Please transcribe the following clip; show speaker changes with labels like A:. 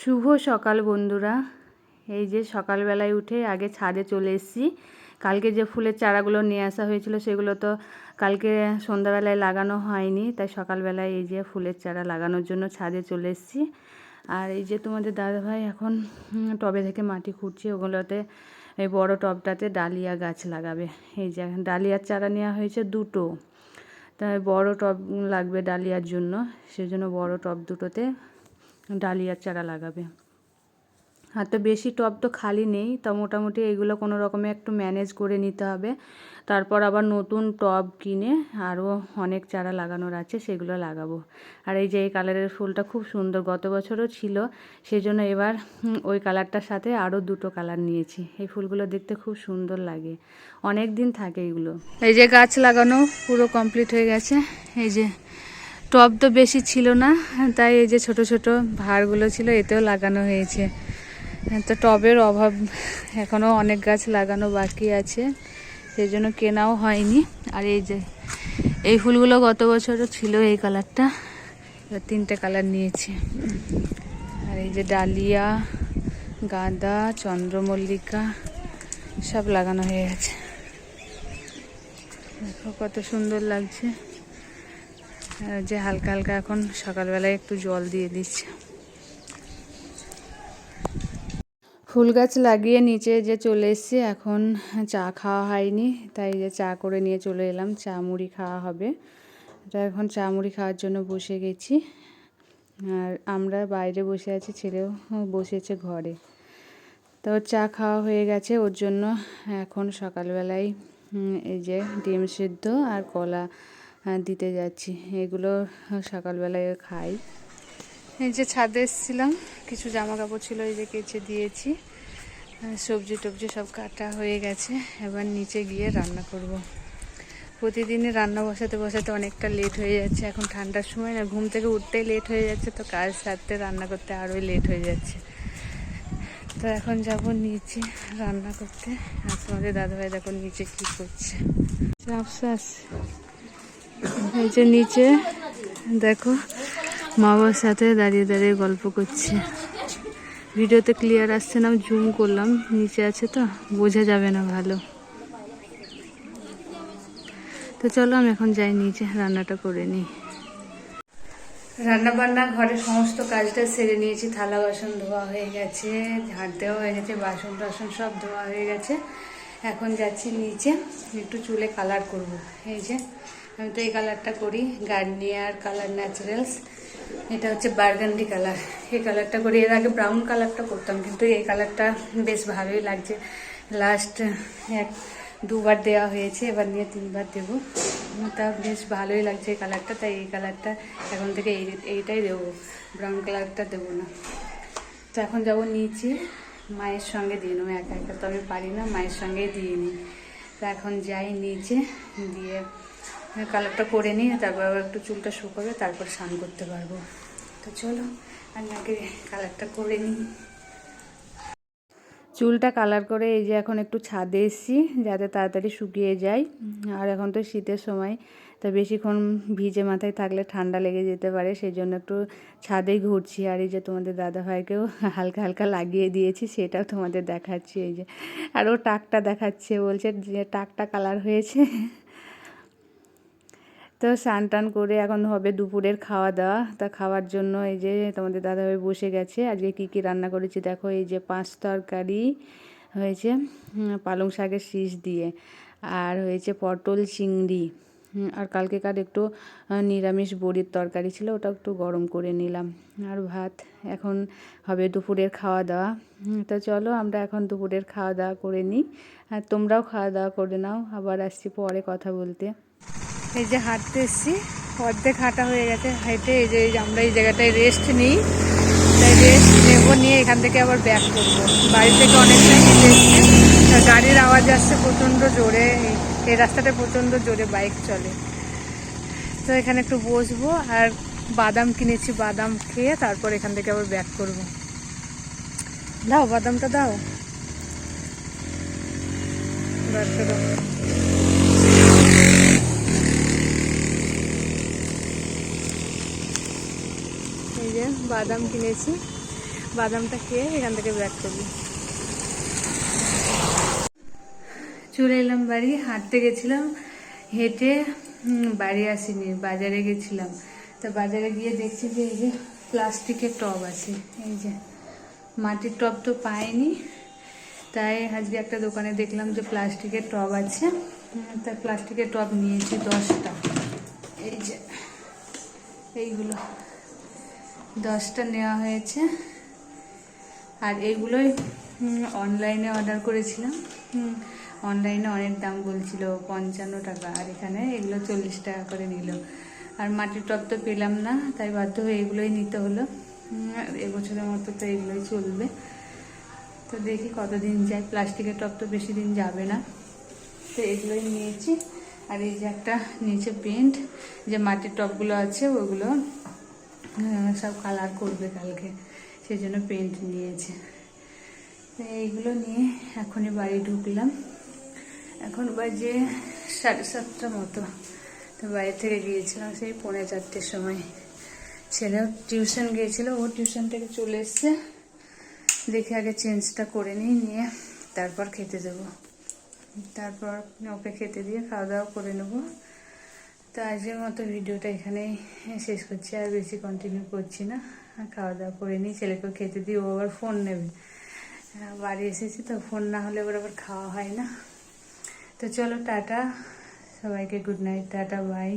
A: শুভ সকাল বন্ধুরা। এই যে সকালবেলায় উঠে আগে ছাদে চলে এসেছি। কালকে যে ফুলের চারাগুলো নিয়ে আসা হয়েছিল সেগুলো তো কালকে সন্ধ্যাবেলায় লাগানো হয়নি, তাই সকালবেলায় এই যে ফুলের চারা লাগানোর জন্য ছাদে চলে এসেছি। আর এই যে তোমাদের দাদাভাই এখন টবে থেকে মাটি খুঁড়ছে, ওগুলোতে এই বড় টবটাতে ডালিয়া গাছ লাগাবে। এই যে ডালিয়ার চারা নেওয়া হয়েছে দুটো, তাই বড় টব লাগবে ডালিয়ার জন্য, সেজন্য বড় টব দুটোতে ডালিয়ার চারা লাগাবে। আর তো বেশি টব তো খালি নেই, তা মোটামুটি এইগুলো কোনো রকমে একটু ম্যানেজ করে নিতে হবে। তারপর আবার নতুন টব কিনে আরও অনেক চারা লাগানোর আছে, সেগুলো লাগাবো। আর এই যে এই কালারের ফুলটা খুব সুন্দর, গত বছরও ছিল, সেই জন্য এবার ওই কালারটার সাথে আরও দুটো কালার নিয়েছি। এই ফুলগুলো দেখতে খুব সুন্দর লাগে, অনেক দিন থাকে এগুলো। এই যে গাছ লাগানো পুরো কমপ্লিট হয়ে গেছে। এই যে টব তো বেশি ছিল না, তাই এই যে ছোট ছোট ভাড়গুলো ছিল এতেও লাগানো হয়েছে। তো টবের অভাব, এখনও অনেক গাছ লাগানো বাকি আছে, সেই জন্য কেনাও হয়নি। আর এই যে এই ফুলগুলো গত বছরও ছিল এই কালারটা, তিনটে কালার নিয়েছি। আর এই যে ডালিয়া, গাঁদা, চন্দ্রমল্লিকা সব লাগানো হয়ে গেছে। দেখো কত সুন্দর লাগছে। যে হালকা হালকা এখন সকালবেলায় একটু জল দিয়ে দিচ্ছে। ফুল গাছ লাগিয়ে নিচে যে চলে এসেছি, এখন চা খাওয়া হয়নি, তাই যে চা করে নিয়ে চলে এলাম। চা মুড়ি খাওয়া হবে, তো এখন চা মুড়ি খাওয়ার জন্য বসে গেছি। আর আমরা বাইরে বসে আছি, ছেলেও বসেছে ঘরে। তো চা খাওয়া হয়ে গেছে, ওর জন্য এখন সকালবেলায় এই যে ডিম সিদ্ধ আর কলা দিতে যাচ্ছি। এগুলো সকালবেলায় খাই। এই যে ছাদে এসেছিলাম, কিছু জামা কাপড় ছিল, এই যে কেচে দিয়েছি। সবজি টবজি সব কাটা হয়ে গেছে, এবার নিচে গিয়ে রান্না করব। প্রতিদিনই রান্না বসাতে বসাতে অনেকটা লেট হয়ে যাচ্ছে, এখন ঠান্ডার সময় না, ঘুম থেকে উঠতেই লেট হয়ে যাচ্ছে, তো কাজ সারতে রান্না করতে আরোই লেট হয়ে যাচ্ছে। তো এখন যাব নিচে রান্না করতে। আর তোমাদের দাদাভাই দেখো নিচে কী করছে। আফসাস এই যে নিচে দেখো মা বাবার সাথে দাঁড়িয়ে দাঁড়িয়ে গল্প করছে। ভিডিওতে ক্লিয়ার আসছে না, জুম করলাম, নিচে আছে তো বোঝা যাবে না ভালো। তো চলো আমি এখন যাই নিচে, রান্নাটা করে নিই। রান্না বান্না ঘরের সমস্ত কাজটা সেরে নিয়েছি, থালা বাসন ধোয়া হয়ে গেছে, ঝাড় দেওয়া হয়ে গেছে, বাসন টাসন সব ধোয়া হয়ে গেছে। এখন যাচ্ছি নিচে, একটু চুলে কালার করব। এই যে আমি তো এই কালারটা করি, গার্নিয়ার কালার ন্যাচারালস, এটা হচ্ছে বার্গান্ডি কালার। এই কালারটা করি, এর আগে ব্রাউন কালারটা করতাম, কিন্তু এই কালারটা বেশ ভালোই লাগছে। লাস্ট দুবার দেওয়া হয়েছে, এবার নিয়ে 3বার দেবো। তা বেশ ভালোই লাগছে এই কালারটা, তাই এই কালারটা এখন থেকে এইটাই দেবো, ব্রাউন কালারটা দেবো না। তো এখন যাবো নিচে, মায়ের সঙ্গে দিয়ে নেবো, একা একা তো আমি পারি না, মায়ের সঙ্গেই দিয়ে নিই। তো এখন যাই নিচে, দিয়ে কালারটা করে নিই, তারপর আবার একটু চুলটা শুকাবে, তারপর স্নান করতে পারবো। তো চলো আমি আগে কালারটা করে নিই। চুলটা কালার করে এই যে এখন একটু ছাদে এসেছি, যাতে তাড়াতাড়ি শুকিয়ে যায়। আর এখন তো শীতের সময়, তা বেশিক্ষণ ভিজে মাথায় থাকলে ঠান্ডা লেগে যেতে পারে, সেই জন্য একটু ছাদেই ঘুরছি। আর এই যে তোমাদের দাদাভাইকেও হালকা হালকা লাগিয়ে দিয়েছি, সেটাও তোমাদের দেখাচ্ছি। এই যে আর ও টাকটা দেখাচ্ছে, বলছে যে টাকটা কালার হয়েছে। তো স্নান টান করে এখন হবে দুপুরের খাওয়া দাওয়া। তা খাওয়ার জন্য এই যে তোমাদের দাদাভাই বসে গেছে। আজকে কী কী রান্না করেছি দেখো, এই যে 5 তরকারি হয়েছে পালং শাকের শীষ দিয়ে, আর হয়েছে পটল চিংড়ি, আর কালকেকার একটু নিরামিষ বড়ির তরকারি ছিল, ওটা একটু গরম করে নিলাম, আর ভাত। এখন হবে দুপুরের খাওয়া দাওয়া। তো চলো আমরা এখন দুপুরের খাওয়া দাওয়া করে নিই, আর তোমরাও খাওয়া দাওয়া করে নাও, আবার আসছি পরে কথা বলতে। এই যে হাঁটতে এসেছি, অর্ধেক হাঁটা হয়ে গেছে হেঁটে। এই যে আমরা এই জায়গাটায় রেস্ট নিই, তাই রেস্ট নেবো, নিয়ে এখান থেকে আবার ব্যাক করবো। বাড়ি থেকে অনেকটা হেঁটে এসেছি, গাড়ির আওয়াজ আসছে প্রচণ্ড জোরে, এই রাস্তাটা প্রচণ্ড জোরে বাইক চলে। তো এখানে একটু বসবো, আর বাদাম কিনেছি, বাদাম খেয়ে তারপর এখান থেকে আবার ব্যাক করবো। দাও বাদামটা দাও, দাও। এই যে বাদাম কিনেছি, বাদামটা খেয়ে এখান থেকে ব্যাক করবো। চলে এলাম বাড়ি, হাঁটতে গেছিলাম, হেঁটে বাড়ি আসিনি, বাজারে গেছিলাম। তা বাজারে গিয়ে দেখছি যে এই যে প্লাস্টিকের টব আছে, এই যে মাটির টব তো পাইনি, তাই আজকে একটা দোকানে দেখলাম যে প্লাস্টিকের টব আছে, তাই প্লাস্টিকের টব নিয়েছি 10টা। এই যে এইগুলো 10টা নেওয়া হয়েছে। আর এইগুলোই অনলাইনে অর্ডার করেছিলাম। অনলাইনে অনেক দাম বলছিল, 55 টাকা, আর এখানে এগুলো 40 টাকা করে নিল। আর মাটির টব তো পেলাম না, তাই বাধ্য হয়ে এগুলোই নিতে হলো। এবছরের মতো তো এগুলোই চলবে। তো দেখি কতদিন যায়, প্লাস্টিকের টব তো বেশি দিন যাবে না, তো এগুলোই নিয়েছি। আর এই যে একটা নিচে পেন্ট, যে মাটির টবগুলো আছে ওগুলো সব কালার করবে কালকে, সেই জন্য পেন্ট নিয়েছে। তো এইগুলো নিয়ে এখনই বাড়ি ঢুকলাম। এখন বাজে 7:30 মতো। তো বাড়ি থেকে গিয়েছিলাম সেই 3:45 সময়। ছেলেও টিউশন গিয়েছিল, ও টিউশন থেকে চলে এসছে। দেখে আগে চেঞ্জটা করে নিয়ে তারপর খেতে দেবো, তারপর ওকে খেতে দিয়ে খাওয়া দাওয়া করে নেবো। তো আজকের মতো ভিডিওটা এখানেই শেষ করছি, আর বেশি কন্টিনিউ করছি না। খাওয়া দাওয়া করে নিই, ছেলেকেও খেতে দিই, ও আবার ফোন নেবে। বাড়ি এসেছি তো, ফোন না হলে ওর আবার খাওয়া হয় না। তো চলো টাটা, সবাইকে গুড নাইট, টাটা, বাই।